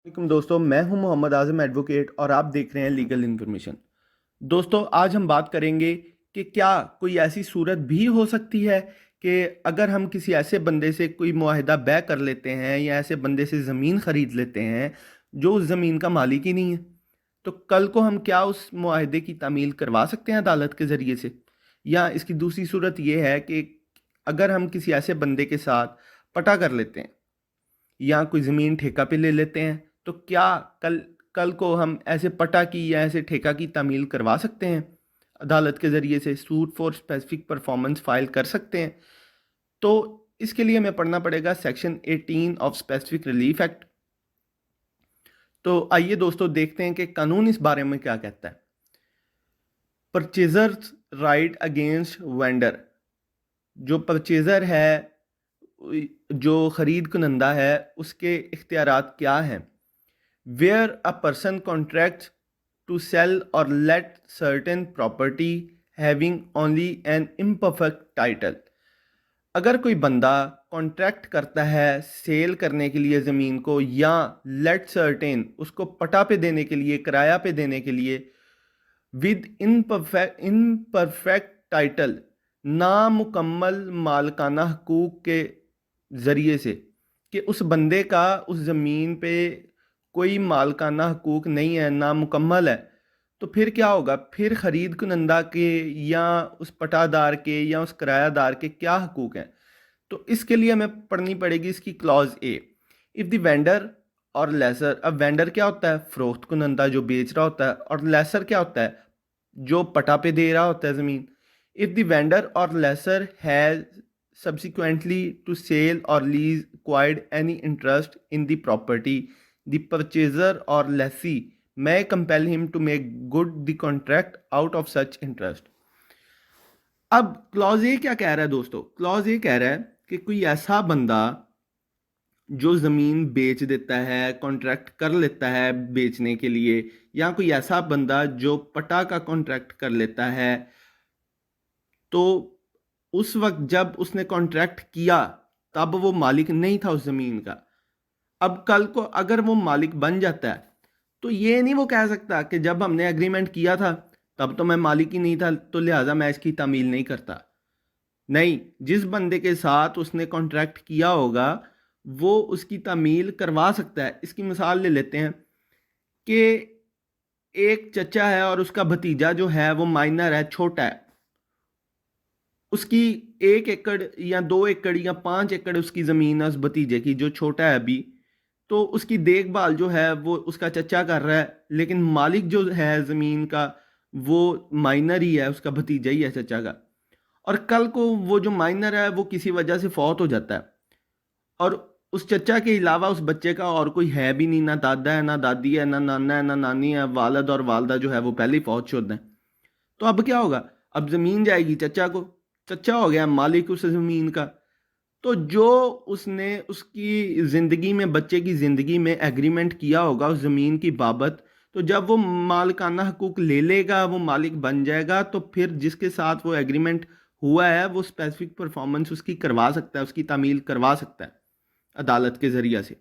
वालेकुम दोस्तों, मैं हूं मोहम्मद आज़म एडवोकेट और आप देख रहे हैं लीगल इन्फॉर्मेशन। दोस्तों, आज हम बात करेंगे कि क्या कोई ऐसी सूरत भी हो सकती है कि अगर हम किसी ऐसे बंदे से कोई मुआहिदा बै कर लेते हैं या ऐसे बंदे से ज़मीन ख़रीद लेते हैं जो उस ज़मीन का मालिक ही नहीं है, तो कल को हम क्या उस मुआहिदे की तामील करवा सकते हैं अदालत के ज़रिए से? या इसकी दूसरी सूरत यह है कि अगर हम किसी ऐसे बंदे के साथ पटा कर लेते हैं या कोई ज़मीन ठेका पे ले लेते हैं, तो क्या कल कल को हम ऐसे पटा की या ऐसे ठेका की तामील करवा सकते हैं अदालत के ज़रिए से? Suit for specific performance file कर सकते हैं। तो इसके लिए हमें पढ़ना पड़ेगा section 18 of specific relief act. तो आइए दोस्तों, देखते हैं कि कानून इस बारे में क्या कहता है। परचेजर्स राइट अगेंस्ट वेंडर, जो परचेज़र है, जो ख़रीद कुनंदा है, उसके इख्तियारात क्या हैं? Where a person contracts to sell or let certain property having only an imperfect title। अगर कोई बंदा कॉन्ट्रैक्ट करता है सेल करने के लिए ज़मीन को, या लेट सर्टेन उसको पटा पे देने के लिए, किराया पे देने के लिए, विद इनपरफेक्ट टाइटल, नामुकम्मल मालकाना हकूक के ज़रिए से, कि उस बंदे का उस ज़मीन पे कोई मालकाना हकूक नहीं है, नामुकम्मल है, तो फिर क्या होगा? फिर ख़रीद कुनंदा के या उस पटादार के या उस किरायादार के क्या हकूक हैं? तो इसके लिए हमें पढ़नी पड़ेगी इसकी clause A. If the vendor or laser, अब वेंडर क्या होता है? फ़रोख्त कुनंदा जो बेच रहा होता है, और लेसर क्या होता है? जो पटा पे दे रहा होता है ज़मीन। If the vendor or lessor has subsequently to sale or lease acquired any interest in the property, the purchaser or lessee may compel him to make good the contract out of such interest। अब clause A क्या कह रहा है दोस्तों? Clause A कह रहा है कि कोई ऐसा बंदा जो ज़मीन बेच देता है, कॉन्ट्रैक्ट कर लेता है बेचने के लिए, या कोई ऐसा बंदा जो पटा का कॉन्ट्रैक्ट कर लेता है, तो उस वक्त जब उसने कॉन्ट्रैक्ट किया तब वो मालिक नहीं था उस ज़मीन का। अब कल को अगर वो मालिक बन जाता है, तो ये नहीं वो कह सकता कि जब हमने एग्रीमेंट किया था तब तो मैं मालिक ही नहीं था, तो लिहाजा मैं इसकी तामील नहीं करता। नहीं, जिस बंदे के साथ उसने कॉन्ट्रैक्ट किया होगा वो उसकी तामील करवा सकता है। इसकी मिसाल ले लेते हैं कि एक चचा है और उसका भतीजा जो है वो माइनर है, छोटा है। उसकी 1 एकड़ या 2 एकड़ या 5 एकड़ उसकी ज़मीन है उस भतीजे की जो छोटा है अभी। तो उसकी देखभाल जो है वो उसका चचा कर रहा है, लेकिन मालिक जो है ज़मीन का वो माइनर ही है, उसका भतीजा ही है चचा का। और कल को वो जो माइनर है वो किसी वजह से फौत हो जाता है, और उस चचा के अलावा उस बच्चे का और कोई है भी नहीं, ना दादा है, ना दादी है, ना नाना है, ना नानी है, वालद और वालदा जो है वो पहले ही फौत शुदा है। तो अब क्या होगा? अब ज़मीन जाएगी चचा को, चचा हो गया मालिक उस ज़मीन का। तो जो उसने उसकी ज़िंदगी में, बच्चे की ज़िंदगी में एग्रीमेंट किया होगा उस ज़मीन की बाबत, तो जब वो मालिकाना हकूक ले लेगा, वो मालिक बन जाएगा, तो फिर जिसके साथ वो एग्रीमेंट हुआ है वो स्पेसिफिक परफॉर्मेंस उसकी करवा सकता है, उसकी तामील करवा सकता है अदालत के ज़रिए से।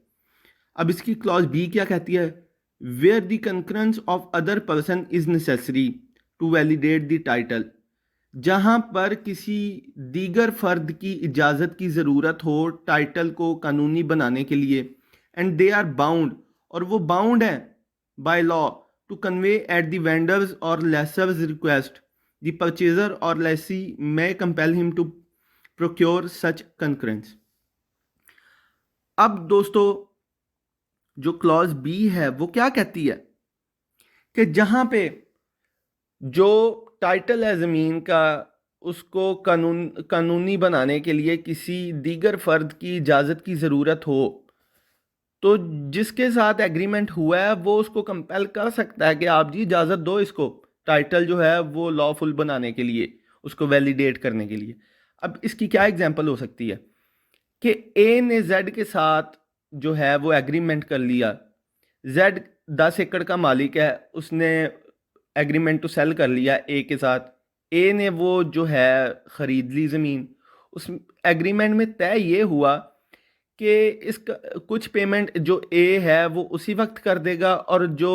अब इसकी क्लॉज बी क्या कहती है? Where the concurrence of other person is necessary to validate the title, जहां पर किसी दीगर फर्द की इजाज़त की ज़रूरत हो टाइटल को कानूनी बनाने के लिए, एंड दे आर बाउंड, और वो बाउंड है by law to convey at the vendors और लेसर्स रिक्वेस्ट, द परचेजर और lessee may compel him to procure such concurrence. अब दोस्तों, जो क्लॉज बी है वो क्या कहती है कि जहां पे जो टाइटल है ज़मीन का, उसको कानूनी बनाने के लिए किसी दीगर फ़र्द की इजाज़त की ज़रूरत हो, तो जिसके साथ एग्रीमेंट हुआ है वो उसको कंपेल कर सकता है कि आप जी इजाज़त दो इसको, टाइटल जो है वो लॉफुल बनाने के लिए, उसको वैलिडेट करने के लिए। अब इसकी क्या एग्जांपल हो सकती है कि ए ने जेड के साथ जो है वो एग्रीमेंट कर लिया। जेड 10 एकड़ का मालिक है, उसने एग्रीमेंट टू सेल कर लिया ए के साथ। ए ने वो जो है ख़रीद ली ज़मीन। उस एग्रीमेंट में तय ये हुआ कि इसका कुछ पेमेंट जो ए है वो उसी वक्त कर देगा और जो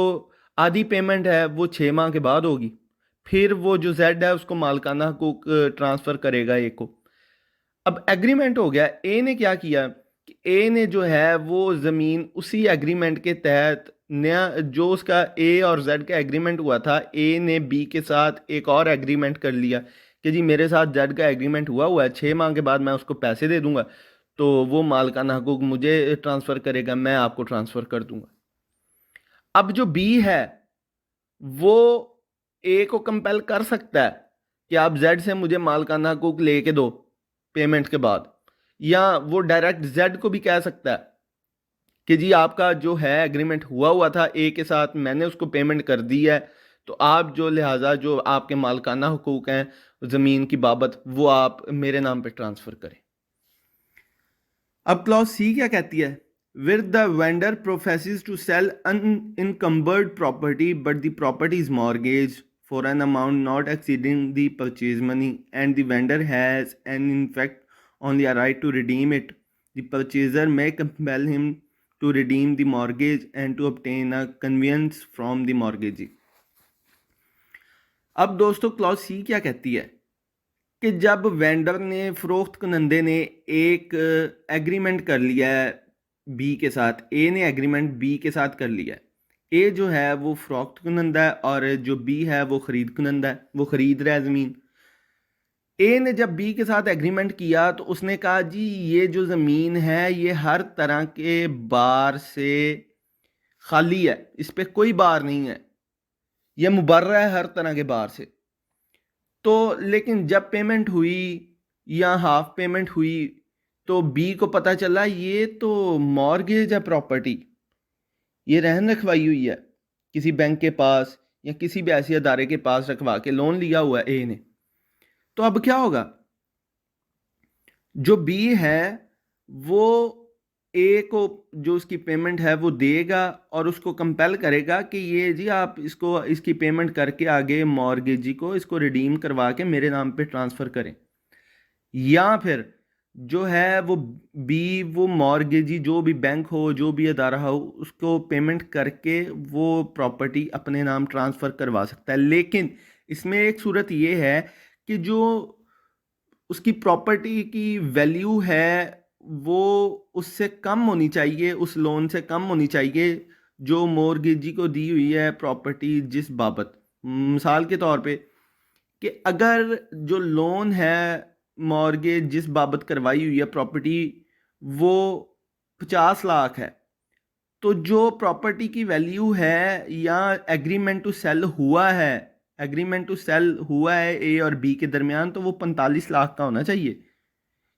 आधी पेमेंट है वो 6 माह के बाद होगी। फिर वो जो जेड है उसको मालकाना हकूक ट्रांसफ़र करेगा ए को। अब एग्रीमेंट हो गया, ए ने क्या किया कि ए ने जो है वो ज़मीन उसी एग्रीमेंट के तहत नया जो उसका ए और जेड का एग्रीमेंट हुआ था, ए ने बी के साथ एक और एग्रीमेंट कर लिया कि जी मेरे साथ जेड का एग्रीमेंट हुआ है, 6 माह के बाद मैं उसको पैसे दे दूंगा तो वो मालकाना हकूक मुझे ट्रांसफ़र करेगा, मैं आपको ट्रांसफ़र कर दूंगा। अब जो बी है वो ए को कंपेल कर सकता है कि आप जेड से मुझे मालकाना हकूक लेके दो पेमेंट के बाद, या वो डायरेक्ट जेड को भी कह सकता है कि जी आपका जो है एग्रीमेंट हुआ था ए के साथ, मैंने उसको पेमेंट कर दी है, तो आप जो लिहाजा जो आपके मालकाना हुकूक हैं ज़मीन की बाबत वो आप मेरे नाम पे ट्रांसफ़र करें। अब क्लॉज सी क्या कहती है? With the vendor professes to sell unencumbered property but the property is mortgage for an amount not exceeding the purchase money and the vendor has an in fact only a right to redeem it, the purchaser may compel him to redeem the mortgage and to obtain a conveyance from the mortgagee. अब दोस्तों clause C क्या कहती है कि जब vendor ने फरोख्त कुनंदे ने एक एग्रीमेंट कर लिया है बी के साथ, ए ने एग्रीमेंट बी के साथ कर लिया है, ए जो है वो फरोख्त कुनंदा है और जो बी है वो ख़रीद कुनंदा है, वो ख़रीद रहा है ज़मीन। ए ने जब बी के साथ एग्रीमेंट किया तो उसने कहा जी ये जो ज़मीन है ये हर तरह के बार से खाली है, इस पर कोई बार नहीं है, ये मुबर्रा है हर तरह के बार से। तो लेकिन जब पेमेंट हुई या हाफ पेमेंट हुई तो बी को पता चला ये तो मॉर्गेज है प्रॉपर्टी, ये रहन रखवाई हुई है किसी बैंक के पास या किसी भी ऐसे अदारे के पास रखवा के लोन लिया हुआ है ए ने। तो अब क्या होगा, जो बी है वो ए को जो उसकी पेमेंट है वो देगा और उसको कंपेल करेगा कि ये जी आप इसको इसकी पेमेंट करके आगे मॉर्गेजी को इसको रिडीम करवा के मेरे नाम पे ट्रांसफ़र करें, या फिर जो है वो बी वो मॉर्गेजी जो भी बैंक हो जो भी अदारा हो उसको पेमेंट करके वो प्रॉपर्टी अपने नाम ट्रांसफ़र करवा सकता है। लेकिन इसमें एक सूरत ये है कि जो उसकी प्रॉपर्टी की वैल्यू है वो उससे कम होनी चाहिए, उस लोन से कम होनी चाहिए जो मॉर्गेजी को दी हुई है प्रॉपर्टी जिस बाबत। मिसाल के तौर पे कि अगर जो लोन है मॉर्गेज जिस बाबत करवाई हुई है प्रॉपर्टी वो 50 लाख है, तो जो प्रॉपर्टी की वैल्यू है या एग्रीमेंट टू सेल हुआ है, एग्रीमेंट टू सेल हुआ है ए और बी के दरमियान, तो वो 45 लाख का होना चाहिए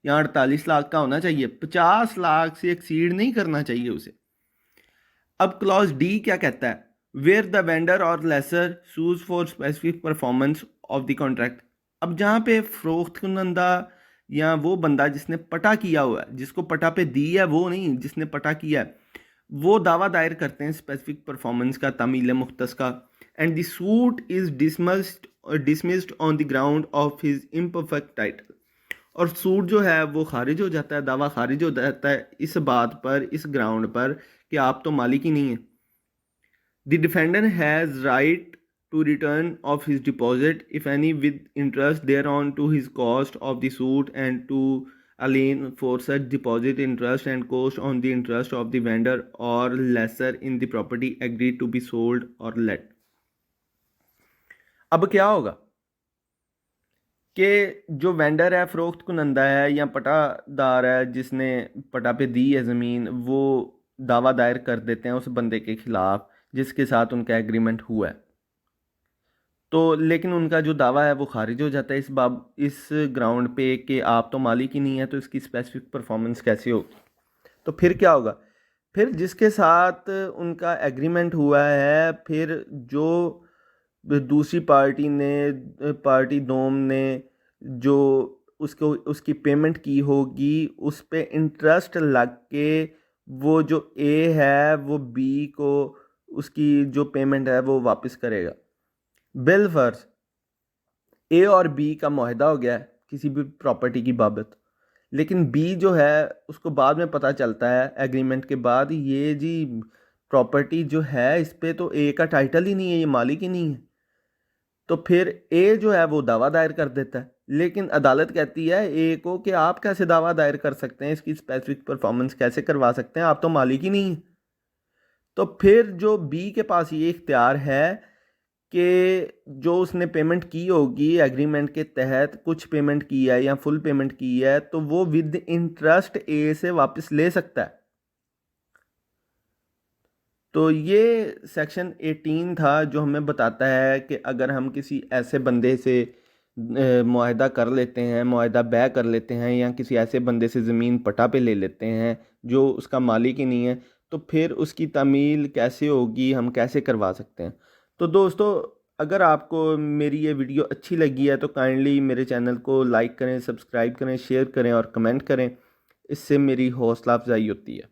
या 48 लाख का होना चाहिए, 50 लाख से एक्सीड नहीं करना चाहिए उसे। अब क्लॉज डी क्या कहता है? Where the vendor or lessor sues for specific performance of the contract. अब जहाँ पे फरोख्त कुनंदा या वो बंदा जिसने पटा किया हुआ है, जिसको पटा पे दी है वो नहीं, जिसने पटा किया है, वो दावा दायर करते हैं स्पेसिफिक परफॉर्मेंस का, तामील मुख्तस का, and the suit is dismissed on the ground of his imperfect title. और सूट जो है वो खारिज हो जाता है, दावा खारिज हो जाता है इस बात पर, इस ग्राउंड पर कि आप तो मालिक ही नहीं है। The defender has right to return of his deposit if any with interest thereon to his cost of the suit and to lien for such deposit interest and cost on the interest of the vendor or lesser in the property agreed to be sold or let। अब क्या होगा कि जो vendor है, फरोख्त कुनंदा है या पटादार है जिसने पटा पे दी है ज़मीन, वो दावा दायर कर देते हैं उस बंदे के ख़िलाफ़ जिसके साथ उनका एग्रीमेंट हुआ है, तो लेकिन उनका जो दावा है वो खारिज हो जाता है इस ग्राउंड पे कि आप तो मालिक ही नहीं है, तो इसकी स्पेसिफिक परफॉर्मेंस कैसे होगी। तो फिर क्या होगा, फिर जिसके साथ उनका एग्रीमेंट हुआ है, फिर जो दूसरी पार्टी दोम ने जो उसकी पेमेंट की होगी उस पे इंटरेस्ट लग के वो जो ए है वो बी को उसकी जो पेमेंट है वो वापस करेगा। बिल फर्ज ए और बी का मुआहदा हो गया है किसी भी प्रॉपर्टी की बाबत, लेकिन बी जो है उसको बाद में पता चलता है एग्रीमेंट के बाद, ये जी प्रॉपर्टी जो है इस पे तो ए का टाइटल ही नहीं है, ये मालिक ही नहीं है। तो फिर ए जो है वो दावा दायर कर देता है, लेकिन अदालत कहती है ए को कि आप कैसे दावा दायर कर सकते हैं, इसकी स्पेसिफिक परफॉर्मेंस कैसे करवा सकते हैं, आप तो मालिक ही नहीं है। तो फिर जो बी के पास ये इख्तियार है कि जो उसने पेमेंट की होगी एग्रीमेंट के तहत, कुछ पेमेंट की है या फुल पेमेंट की है, तो वो विद इंटरेस्ट ए से वापस ले सकता है। तो ये सेक्शन 18 था जो हमें बताता है कि अगर हम किसी ऐसे बंदे से मुआहदा कर लेते हैं, मुआहदा बै कर लेते हैं, या किसी ऐसे बंदे से ज़मीन पटा पे ले लेते हैं जो उसका मालिक ही नहीं है, तो फिर उसकी तामील कैसे होगी, हम कैसे करवा सकते हैं। तो दोस्तों, अगर आपको मेरी ये वीडियो अच्छी लगी है तो काइंडली मेरे चैनल को लाइक करें, सब्सक्राइब करें, शेयर करें और कमेंट करें। इससे मेरी हौसला अफजाई होती है।